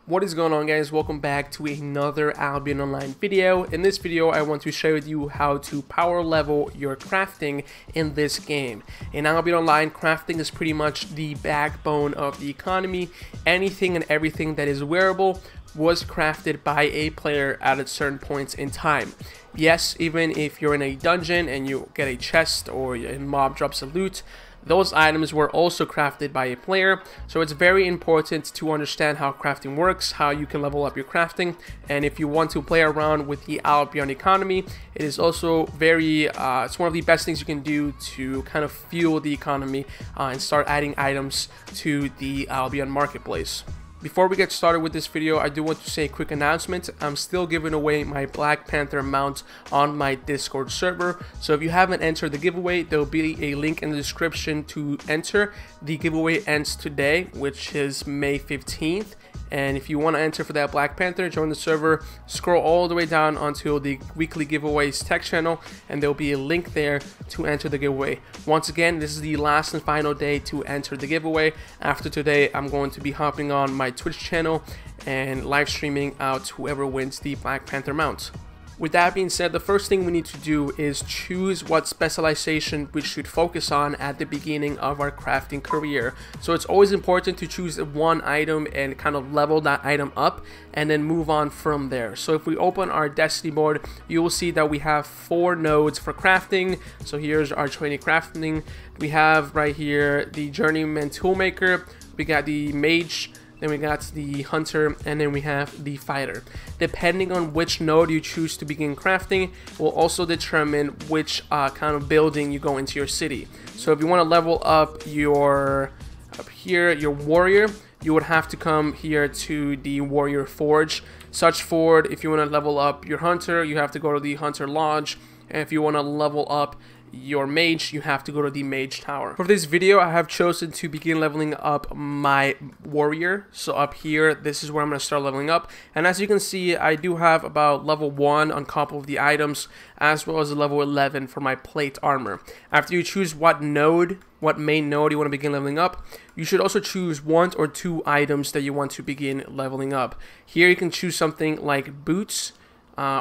What is going on, guys? Welcome back to another Albion Online video. In this video I want to share with you how to power level your crafting in this game. In Albion Online, crafting is pretty much the backbone of the economy. Anything and everything that is wearable was crafted by a player at certain points in time. Yes, even if you're in a dungeon and you get a chest or a mob drops a loot, those items were also crafted by a player. So it's very important to understand how crafting works, how you can level up your crafting, and if you want to play around with the Albion economy, it is also it's one of the best things you can do to kind of fuel the economy and start adding items to the Albion marketplace. Before we get started with this video, I do want to say a quick announcement. I'm still giving away my Black Panther mount on my Discord server. So if you haven't entered the giveaway, there will be a link in the description to enter. The giveaway ends today, which is May 15th. And if you want to enter for that Black Panther, join the server, scroll all the way down until the weekly giveaways text channel, and there'll be a link there to enter the giveaway. Once again, this is the last and final day to enter the giveaway. After today, I'm going to be hopping on my Twitch channel and live streaming out whoever wins the Black Panther mount. With that being said, the first thing we need to do is choose what specialization we should focus on at the beginning of our crafting career. So it's always important to choose one item and kind of level that item up and then move on from there. So if we open our Destiny board, you will see that we have 4 nodes for crafting. So here's our training crafting. We have right here the Journeyman Toolmaker, we got the Mage, then we got the Hunter, and then we have the Fighter. Depending on which node you choose to begin crafting will also determine which kind of building you go into your city. So if you want to level up your warrior, you would have to come here to the Warrior Forge. Such forward, if you want to level up your Hunter, you have to go to the Hunter Lodge. And if you want to level up your Mage, you have to go to the Mage Tower. For this video, I have chosen to begin leveling up my warrior. So up here, this is where I'm going to start leveling up. And as you can see, I do have about level 1 on a couple of the items, as well as a level 11 for my plate armor. After you choose what main node you want to begin leveling up, you should also choose 1 or 2 items that you want to begin leveling up. Here you can choose something like boots,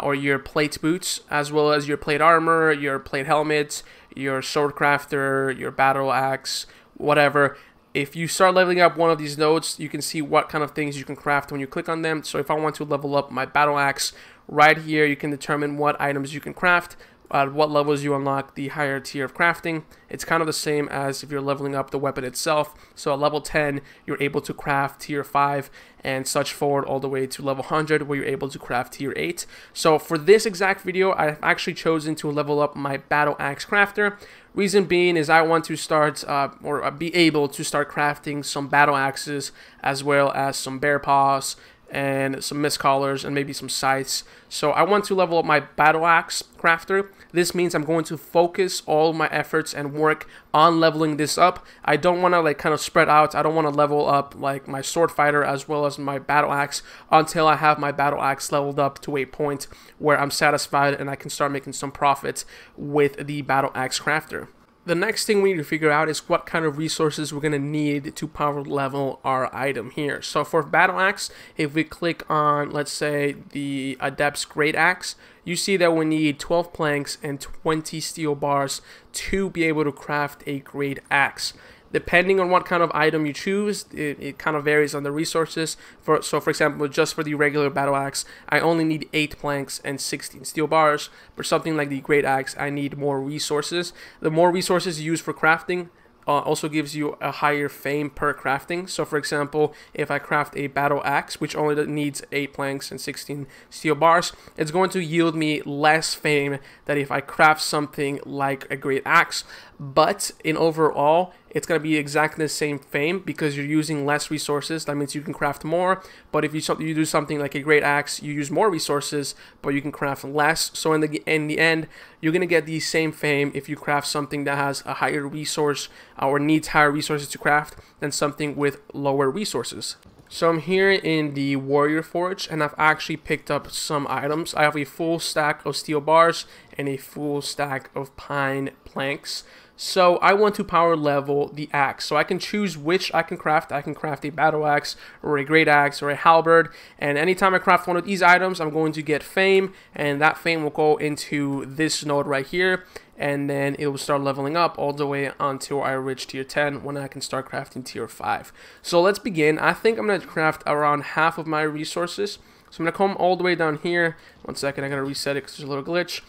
or your plate boots, as well as your plate armor, your plate helmet, your sword crafter, your battle axe, whatever. If you start leveling up one of these nodes, you can see what kind of things you can craft when you click on them. So if I want to level up my battle axe, right here you can determine what items you can craft, at what levels you unlock the higher tier of crafting. It's kind of the same as if you're leveling up the weapon itself. So at level 10, you're able to craft tier 5 and such forward all the way to level 100 where you're able to craft tier 8. So for this exact video, I've actually chosen to level up my battle axe crafter. Reason being is I want to start or be able to start crafting some battle axes, as well as some bear paws and some mist collars and maybe some scythes. So I want to level up my battle axe crafter. This means I'm going to focus all my efforts and work on leveling this up. I don't want to like kind of spread out. I don't want to level up like my sword fighter as well as my battle axe until I have my battle axe leveled up to a point where I'm satisfied and I can start making some profits with the battle axe crafter. The next thing we need to figure out is what kind of resources we're going to need to power level our item here. So for battle axe, if we click on, let's say, the Adept's Great Axe, you see that we need 12 planks and 20 steel bars to be able to craft a great axe. Depending on what kind of item you choose, it kind of varies on the resources. So for example, just for the regular battle axe, I only need 8 planks and 16 steel bars. For something like the great axe, I need more resources. The more resources you use for crafting also gives you a higher fame per crafting. So for example, if I craft a battle axe, which only needs 8 planks and 16 steel bars, it's going to yield me less fame than if I craft something like a great axe. But in overall, it's going to be exactly the same fame because you're using less resources. That means you can craft more. But if you do something like a great axe, you use more resources, but you can craft less. So in the end, you're going to get the same fame if you craft something that has a higher resource or needs higher resources to craft than something with lower resources. So I'm here in the Warrior Forge, and I've actually picked up some items. I have a full stack of steel bars and a full stack of pine planks. So I want to power level the axe. So I can choose which I can craft. I can craft a battle axe or a great axe or a halberd. And anytime I craft one of these items, I'm going to get fame. And that fame will go into this node right here. And then it will start leveling up all the way until I reach tier 10 when I can start crafting tier 5. So let's begin. I think I'm going to craft around half of my resources. So I'm going to come all the way down here. One second, I got to reset it because there's a little glitch.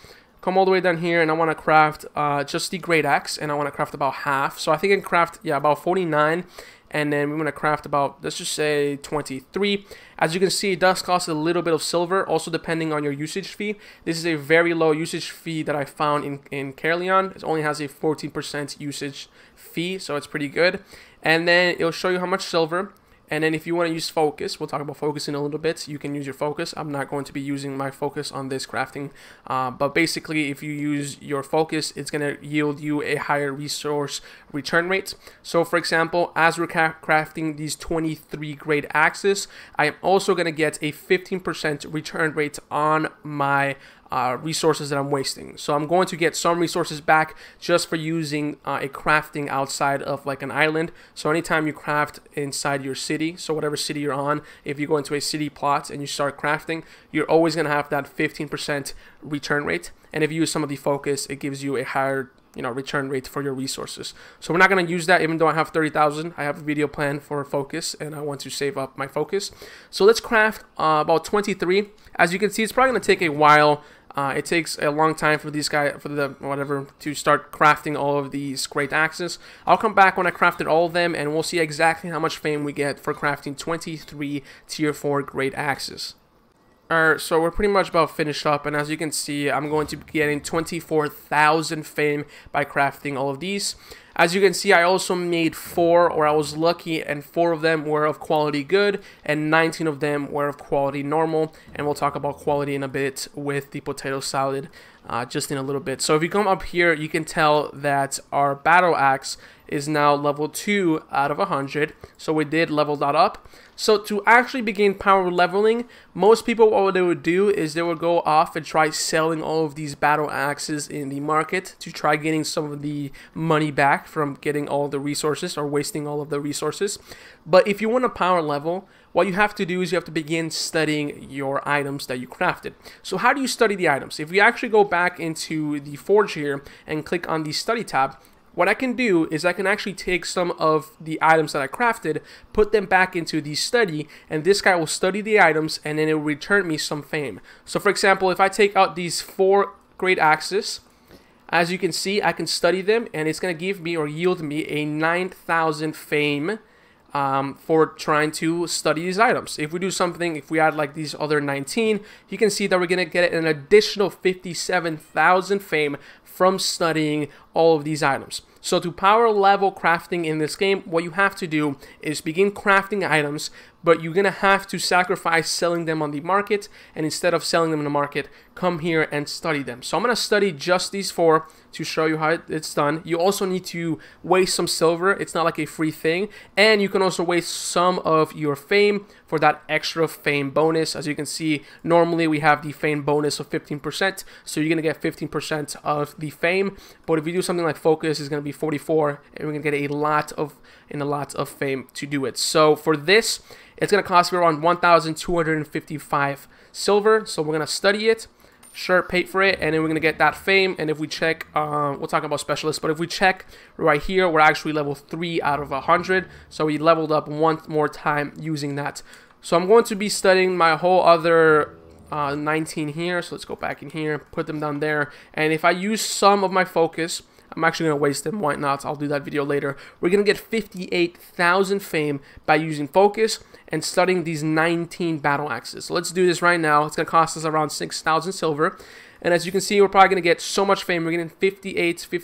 Come all the way down here, and I want to craft just the great axe, and I want to craft about half. So I think I can craft, yeah, about 49, and then we're going to craft about, let's just say 23. As you can see, it does cost a little bit of silver, also depending on your usage fee. This is a very low usage fee that I found in Caerleon. It only has a 14% usage fee, so it's pretty good. And then it'll show you how much silver. And then if you want to use focus, we'll talk about focus in a little bit, you can use your focus. I'm not going to be using my focus on this crafting. But basically, if you use your focus, it's going to yield you a higher resource return rate. So for example, as we're crafting these 23 great axes, I am also going to get a 15% return rate on my resources that I'm wasting. So I'm going to get some resources back just for using a crafting outside of like an island. So anytime you craft inside your city, so whatever city you're on, if you go into a city plot and you start crafting, you're always going to have that 15% return rate. And if you use some of the focus, it gives you a higher return rate for your resources. So we're not going to use that even though I have 30,000. I have a video plan for focus and I want to save up my focus. So let's craft about 23. As you can see, it's probably going to take a while. It takes a long time for these guys, to start crafting all of these great axes. I'll come back when I crafted all of them and we'll see exactly how much fame we get for crafting 23 tier 4 great axes. Alright, so we're pretty much about finished up, and as you can see, I'm going to be getting 24,000 fame by crafting all of these. As you can see, I also made 4, or I was lucky, and 4 of them were of quality good, and 19 of them were of quality normal, and we'll talk about quality in a bit with the potato salad just in a little bit. So if you come up here, you can tell that our battle axe is now level 2 out of 100, so we did level that up. So to actually begin power leveling, most people, what they would do is they would go off and try selling all of these battle axes in the market to try getting some of the money back from getting all the resources or wasting all of the resources. But if you want to power level, what you have to do is you have to begin studying your items that you crafted. So how do you study the items? If we actually go back into the Forge here and click on the study tab, what I can do is I can actually take some of the items that I crafted, put them back into the study, and this guy will study the items and then it will return me some fame. So for example, if I take out these 4 great axes, as you can see, I can study them and it's going to give me or yield me a 9,000 fame for trying to study these items. If we do something, if we add like these other 19, you can see that we're going to get an additional 57,000 fame from studying all of these items. So to power level crafting in this game, what you have to do is begin crafting items, but you're going to have to sacrifice selling them on the market, and instead of selling them in the market, come here and study them. So I'm going to study just these 4 to show you how it's done. You also need to waste some silver. It's not like a free thing, and you can also waste some of your fame for that extra fame bonus. As you can see, normally we have the fame bonus of 15%, so you're going to get 15% of the fame, but if you do something like focus, it's going to be 44, and we're going to get a lot of fame to do it. So for this, it's going to cost me around 1,255 silver, so we're going to study it, sure, pay for it, and then we're going to get that fame. And if we check, we'll talk about specialists, but if we check right here, we're actually level 3 out of 100, so we leveled up 1 more time using that. So I'm going to be studying my whole other 19 here, so let's go back in here, put them down there, and if I use some of my focus, I'm actually going to waste them. Why not? I'll do that video later. We're going to get 58,000 fame by using focus and studying these 19 battle axes. So let's do this right now. It's going to cost us around 6,000 silver. And as you can see, we're probably going to get so much fame. We're getting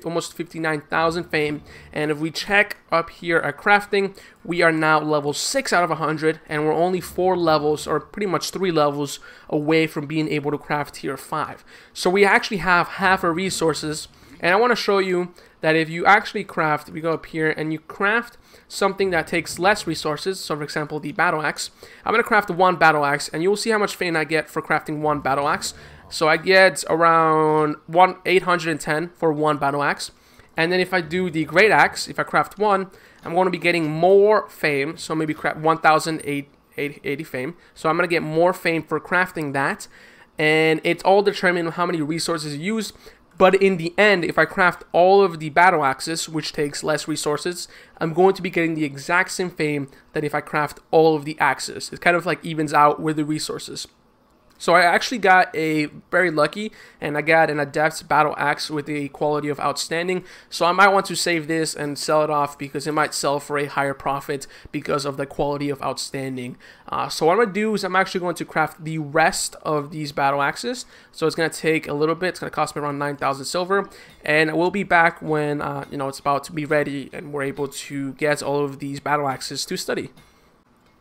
almost 59,000 fame. And if we check up here at crafting, we are now level 6 out of 100. And we're only 4 levels, or pretty much 3 levels, away from being able to craft tier 5. So we actually have half our resources. And I want to show you that if you actually craft, we go up here and you craft something that takes less resources, so for example the battle axe, I'm going to craft 1 battle axe, and you'll see how much fame I get for crafting 1 battle axe. So I get around 810 for 1 battle axe. And then if I do the great axe, if I craft one, I'm going to be getting more fame. So maybe craft 1,880 fame. So I'm going to get more fame for crafting that. And it's all determined on how many resources you use. But in the end, if I craft all of the battle axes, which takes less resources, I'm going to be getting the exact same fame that if I craft all of the axes. It kind of like evens out with the resources. So I actually got very lucky, and I got an Adept's Battle Axe with the quality of Outstanding. So I might want to save this and sell it off because it might sell for a higher profit because of the quality of Outstanding. So what I'm going to do is I'm actually going to craft the rest of these Battle Axes. So it's going to take a little bit. It's going to cost me around 9,000 silver. And we'll be back when it's about to be ready and we're able to get all of these Battle Axes to study.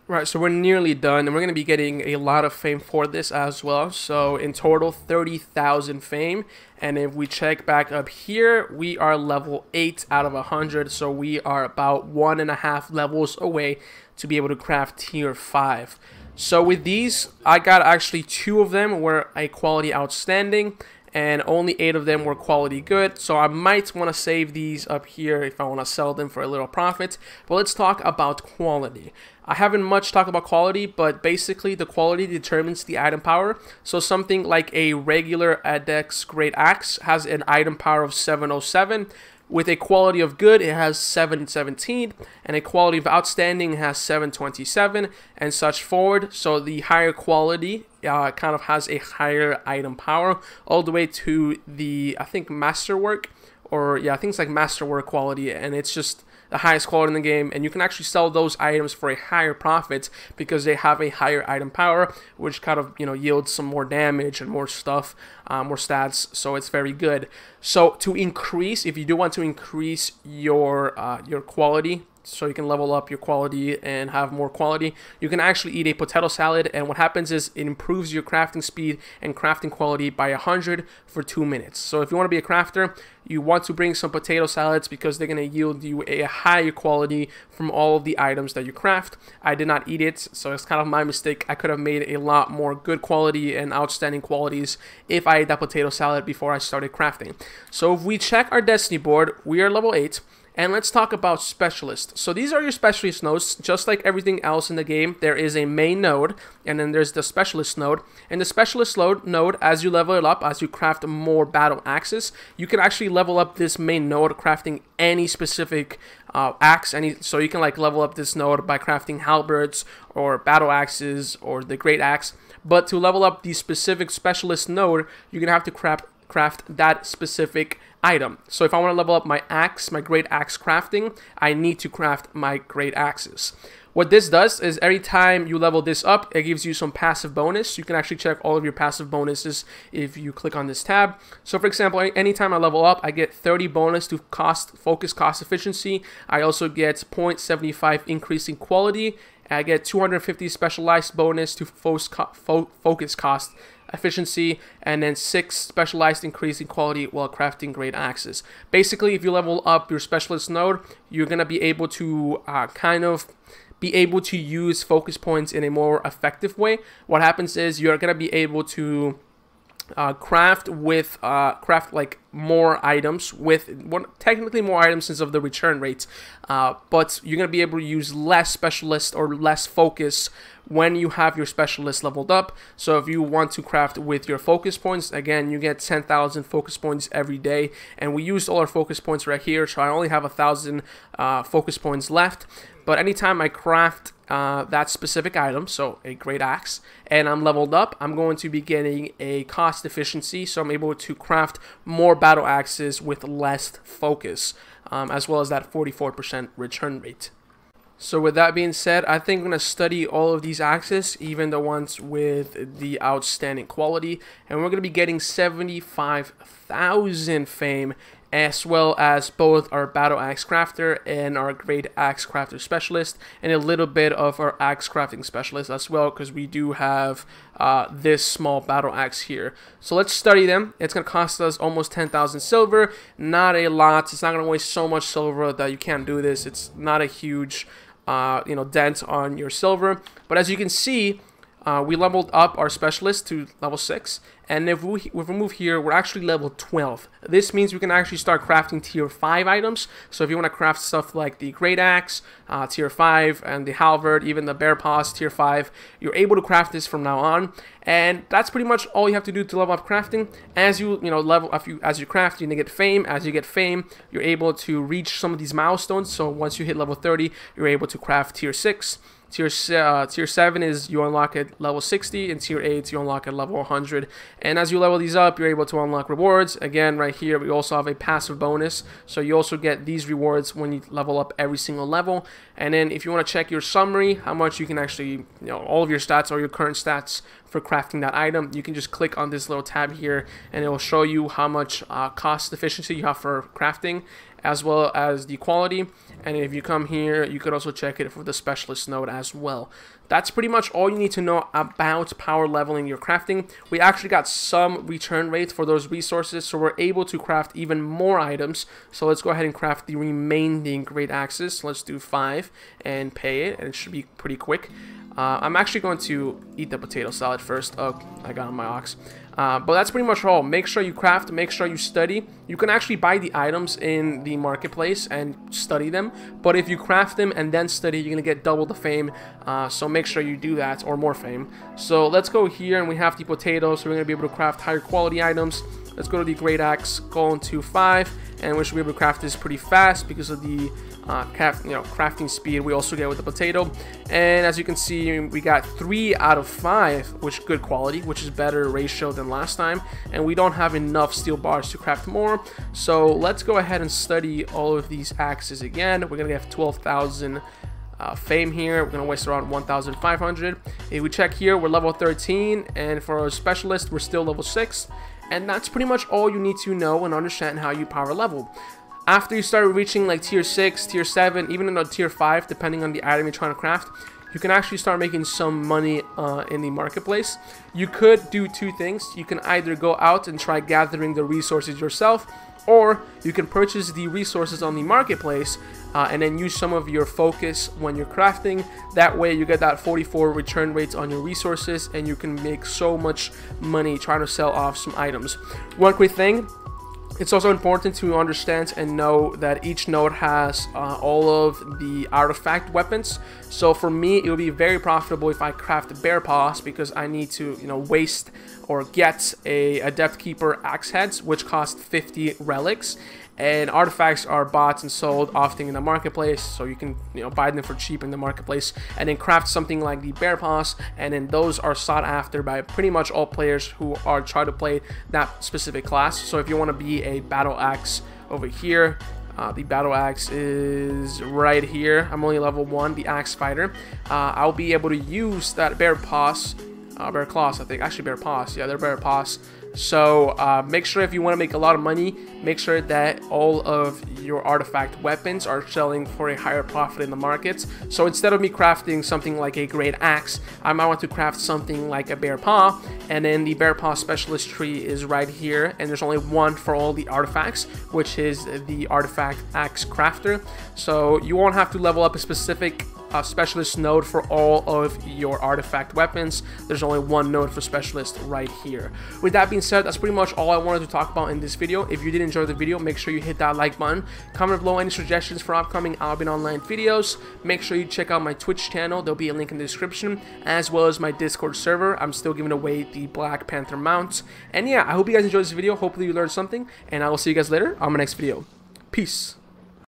Right, so we're nearly done, and we're going to be getting a lot of fame for this as well. So in total, 30,000 fame. And if we check back up here, we are level 8 out of 100. So we are about 1.5 levels away to be able to craft tier 5. So with these, I got actually 2 of them were a quality outstanding, and only 8 of them were quality good. So I might want to save these up here if I want to sell them for a little profit. But let's talk about quality. I haven't much talked about quality, but basically the quality determines the item power. So something like a regular Adept's Great Axe has an item power of 707. With a quality of good, it has 717, and a quality of outstanding has 727, and such forward. So the higher quality kind of has a higher item power, all the way to the, I think, masterwork, or yeah, I think it's like masterwork quality, and it's just the highest quality in the game, and you can actually sell those items for a higher profit because they have a higher item power, which kind of yields some more damage and more stuff, more stats. So it's very good. So to increase, if you do want to increase your quality, so you can level up your quality and have more quality, you can actually eat a potato salad, and what happens is it improves your crafting speed and crafting quality by 100 for 2 minutes. So if you want to be a crafter, you want to bring some potato salads because they're going to yield you a higher quality from all of the items that you craft. I did not eat it, so it's kind of my mistake. I could have made a lot more good quality and outstanding qualities if I ate that potato salad before I started crafting. So if we check our destiny board, we are level 8. And let's talk about specialists. So these are your specialist nodes. Just like everything else in the game, there is a main node, and then there's the specialist node. And the specialist node, as you level it up, as you craft more battle axes, you can actually level up this main node, crafting any specific axe. So you can like level up this node by crafting halberds or battle axes or the great axe. But to level up the specific specialist node, you're gonna have to craft that specific item. So if I want to level up my axe, my great axe crafting, I need to craft my great axes. What this does is every time you level this up, it gives you some passive bonus. You can actually check all of your passive bonuses if you click on this tab. So for example, anytime I level up, I get 30 bonus to focus cost efficiency. I also get 0.75 increase in quality. I get 250 specialized bonus to focus cost efficiency, and then 6 specialized increase in quality while crafting great axes. Basically, if you level up your specialist node, you're going to be able to use focus points in a more effective way. What happens is you're going to be able to craft like more items with technically more items since of the return rate, but you're going to be able to use less specialist or less focus when you have your specialist leveled up. So if you want to craft with your focus points, again, you get 10,000 focus points every day, and we used all our focus points right here, so I only have 1,000 focus points left. But anytime I craft that specific item, so a great axe, and I'm leveled up, I'm going to be getting a cost efficiency, so I'm able to craft more battle axes with less focus, as well as that 44% return rate. So with that being said, I think I'm going to study all of these axes, even the ones with the outstanding quality, and we're going to be getting 75,000 fame, as well as both our battle axe crafter and our great axe crafter specialist, and a little bit of our axe crafting specialist as well, because we do have this small battle axe here. So let's study them. It's going to cost us almost 10,000 silver, not a lot. It's not going to waste so much silver that you can't do this. It's not a huge dent on your silver, but as you can see, we leveled up our specialist to level 6, and if we move here, we're actually level 12. This means we can actually start crafting tier 5 items. So if you want to craft stuff like the great axe, tier 5, and the halberd, even the bear paws, tier 5, you're able to craft this from now on. And that's pretty much all you have to do to level up crafting. As you level up, as you craft, you're gonna get fame. As you get fame, you're able to reach some of these milestones. So once you hit level 30, you're able to craft tier 6. Tier 7 is you unlock at level 60, and tier 8 you unlock at level 100. And as you level these up, you're able to unlock rewards. Again, right here, we also have a passive bonus. So you also get these rewards when you level up every single level. And then if you want to check your summary, how much you can actually, all of your stats or your current stats for crafting that item, you can just click on this little tab here, and it will show you how much cost efficiency you have for crafting, as well as the quality. And if you come here, you could also check it for the specialist node as well. That's pretty much all you need to know about power leveling your crafting. We actually got some return rates for those resources, so we're able to craft even more items. So let's go ahead and craft the remaining great axes. Let's do 5 and pay it, and it should be pretty quick. I'm actually going to eat the potato salad first. Oh, I got on my ox. But that's pretty much all. Make sure you craft, make sure you study. You can actually buy the items in the marketplace and study them. But if you craft them and then study, you're going to get double the fame. So make sure you do that, or more fame. So let's go here, and we have the potatoes. So we're going to be able to craft higher quality items. Let's go to the great axe, go into 5, and we should be able to craft this pretty fast because of the crafting speed we also get with the potato. And as you can see, we got 3 out of 5, which is good quality, which is better ratio than last time. And we don't have enough steel bars to craft more. So let's go ahead and study all of these axes again. We're gonna get 12,000 fame here. We're gonna waste around 1,500. If we check here, we're level 13, and for our specialist, we're still level 6. And that's pretty much all you need to know and understand how you power level. After you start reaching like tier 6, tier 7, even in a tier 5, depending on the item you're trying to craft, you can actually start making some money in the marketplace. You could do 2 things. You can either go out and try gathering the resources yourself, or you can purchase the resources on the marketplace and then use some of your focus when you're crafting. That way you get that 44 return rates on your resources, and you can make so much money trying to sell off some items. One quick thing, it's also important to understand and know that each node has all of the artifact weapons. So for me, it will be very profitable if I craft bear paws, because I need to waste or get a Adept Keeper axe heads, which cost 50 relics. And artifacts are bought and sold often in the marketplace, so you can buy them for cheap in the marketplace, and then craft something like the bear paws, and then those are sought after by pretty much all players who are trying to play that specific class. So if you want to be a battle axe over here, the battle axe is right here. I'm only level 1, the axe fighter. I'll be able to use that bear paws, bear claws, I think. Actually, bear paws. Yeah, they're bear paws. So make sure if you want to make a lot of money, make sure that all of your artifact weapons are selling for a higher profit in the markets. So instead of me crafting something like a great axe, I might want to craft something like a bear paw, and then the bear paw specialist tree is right here, and there's only 1 for all the artifacts, which is the artifact axe crafter. So you won't have to level up a specific specialist node for all of your artifact weapons. There's only 1 node for specialist right here. With that being said, that's pretty much all I wanted to talk about in this video. If you did enjoy the video, make sure you hit that like button. Comment below any suggestions for upcoming Albion Online videos. Make sure you check out my Twitch channel. There'll be a link in the description, as well as my Discord server. I'm still giving away the Black Panther mounts. And yeah, I hope you guys enjoyed this video. Hopefully you learned something, and I will see you guys later on my next video. Peace.